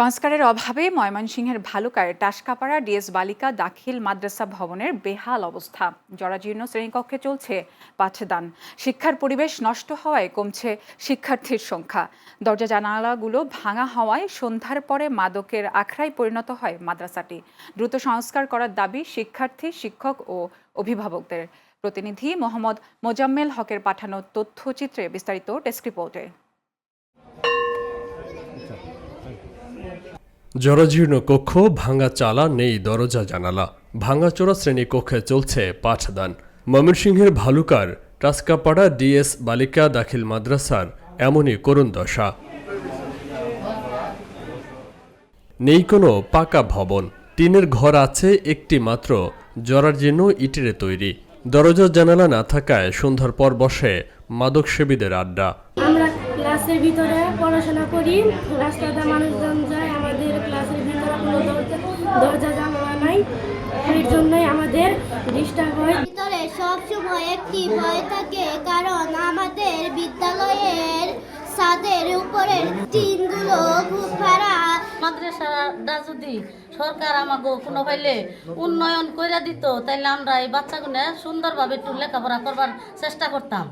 সংস্কারের অভাবে ময়মনসিংহের ভালুকায় টাসকাপাড়া ডিএস বালিকা দাখিল মাদ্রাসা ভবনের বেহাল অবস্থা। জরাজীর্ণ শ্রেণীকক্ষে চলছে পাঠদান। শিক্ষার পরিবেশ নষ্ট হওয়ায় কমছে শিক্ষার্থীর সংখ্যা। দরজা জানালাগুলো ভাঙা হওয়ায় সন্ধ্যার পরে মাদকের আখড়ায় পরিণত হয় মাদ্রাসাটি। দ্রুত সংস্কার করার দাবি শিক্ষার্থী, শিক্ষক ও অভিভাবকদের। প্রতিনিধি মোহাম্মদ মোজাম্মেল হকের পাঠানো তথ্যচিত্রে বিস্তারিত ডেস্ক রিপোর্টে। জরাজীর্ণ কক্ষ, ভাঙা চালা, নেই দরজা জানালা, ভাঙাচোরা শ্রেণীকক্ষে চলছে পাঠদান। ময়মনসিংহের ভালুকার টাসকাপাড়া ডিএস বালিকা দাখিল মাদ্রাসার এমনই করুণ দশা। নেই কোনো পাকা ভবন, টিনের ঘর আছে একটি মাত্র, জরাজীর্ণ ইটের তৈরি। দরজা জানালা না থাকায় সন্ধ্যার পর বসে মাদক সেবীদের আড্ডা। আমরা ক্লাসের ভিতরে পড়াশোনা করি, রাস্তাতে মানুষজন যায়, আমাদের ক্লাসের ভিতরে কোনো দরজা জানালা নাই, এর জন্যই আমাদের ডিস্টার্ব হয়। ভিতরে সবসময় একটি ভয় থাকে, কারণ আমাদের বিদ্যালয়ের ছাদের উপরের টিনগুলো খুব খারাপ। মাদ্রাসাটা যদি সরকার আমাকে কোনো পাইলে উন্নয়ন করে দিত, তাইলে আমরা এই বাচ্চাগুলো সুন্দরভাবে একটু লেখাপড়া করবার চেষ্টা করতাম।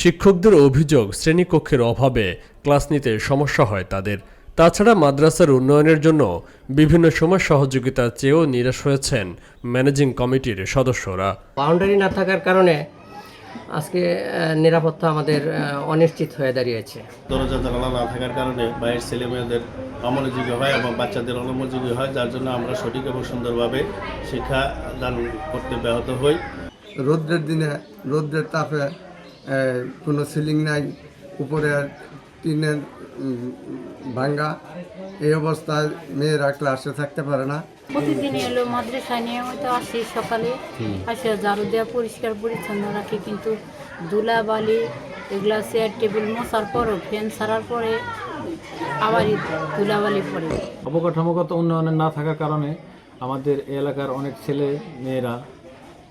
শিক্ষকদের অভিযোগ, শ্রেণীকক্ষের অভাবে ক্লাস নিতে সমস্যা হয় তাদের। তাছাড়া মাদ্রাসার উন্নয়নের জন্য বিভিন্ন সময় সহযোগিতা চেয়েও নিরাশ হয়েছেন ম্যানেজিং কমিটির সদস্যরা। বাউন্ডারি না থাকার কারণে আজকে নিরাপত্তা আমাদের অনিশ্চিত হয়ে দাঁড়িয়েছে। দরজা জানালা না থাকার কারণে বাইরের ছেলেমেয়েদের অমনোযোগী হয় এবং বাচ্চাদের অমনোযোগী হয়, যার জন্য আমরা সঠিক এবং সুন্দরভাবে শিক্ষা দান করতে ব্যাহত হই। রৌদ্রের দিনে রৌদ্রের তাপে কোনো সিলিং নাই, উপরে টিনের ভাঙ্গা, এই অবস্থায় মেয়েরা ক্লাসে থাকতে পারে না। প্রতিদিনই এলো মাদ্রাসায় নিয়মিত আসি, সকালে আসে ঝাড়ু দেওয়া, পরিষ্কার পরিচ্ছন্ন রাখি, কিন্তু ধুলাবালি এগুলা চেয়ার টেবিল মোছার পরও, ফ্যান ছাড়ার পরে আবারই ধুলাবালি পড়ে। অবকাঠামোগত উন্নয়নের না থাকার কারণে আমাদের এলাকার অনেক ছেলে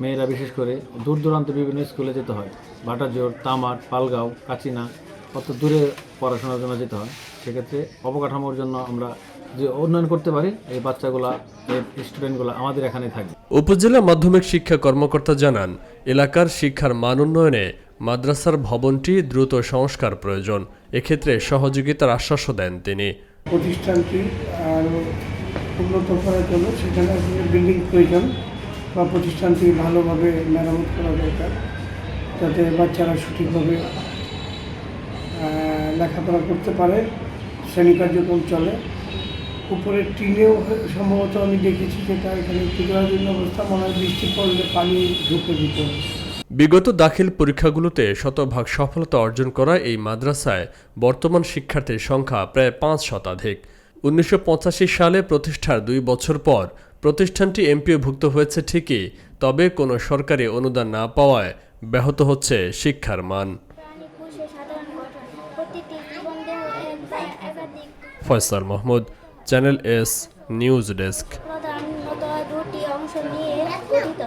মেয়েরা বিশেষ করে দূর দূরান্তে বিভিন্ন স্কুলে যেতে হয়। ভাটাজোর, তামার, পালগাঁও, কাচিনা, কত দূরে পড়াশোনার জন্য যেতে হয়। সেক্ষেত্রে অবকাঠামোর জন্য আমরা যে উন্নয়ন করতে পারি, এই বাচ্চাগুলা, এই স্টুডেন্টগুলো আমাদের এখানে থাকবে। উপজেলা মাধ্যমিক শিক্ষা কর্মকর্তা জানান, এলাকার শিক্ষার মান উন্নয়নে মাদ্রাসার ভবনটি দ্রুত সংস্কার প্রয়োজন। এক্ষেত্রে সহযোগিতার আশ্বাসও দেন তিনি। প্রতিষ্ঠানটি আরও উন্নত করার জন্য সেখানে বিল্ডিং প্রয়োজন বা প্রতিষ্ঠানটি ভালোভাবে মেরামত করা দরকার, যাতে বাচ্চারা সঠিকভাবে লেখাপড়া করতে পারে, শ্রেণী কার্যক্রম চলে। উপরে টিনেও সম্ভবত আমি দেখেছি যেটা এখানে জরাজীর্ণ অবস্থা, মনে হয় বৃষ্টি পড়লে পানি ঢুকে দিত। বিগত দাখিল পরীক্ষাগুলোতে শতভাগ সফলতা অর্জন করা এই মাদ্রাসায় বর্তমান শিক্ষার্থীর সংখ্যা প্রায় ৫ শতাধিক। ১৯৮৫ সালে প্রতিষ্ঠার ২ বছর পর প্রতিষ্ঠানটি এমপিওভুক্ত হয়েছে ঠিকই, তবে কোনো সরকারি অনুদান না পাওয়ায় ব্যাহত হচ্ছে শিক্ষার মান। Faisal Mahmud, channel S news desk. প্রধানত দুটি অংশ নিয়ে গঠিত।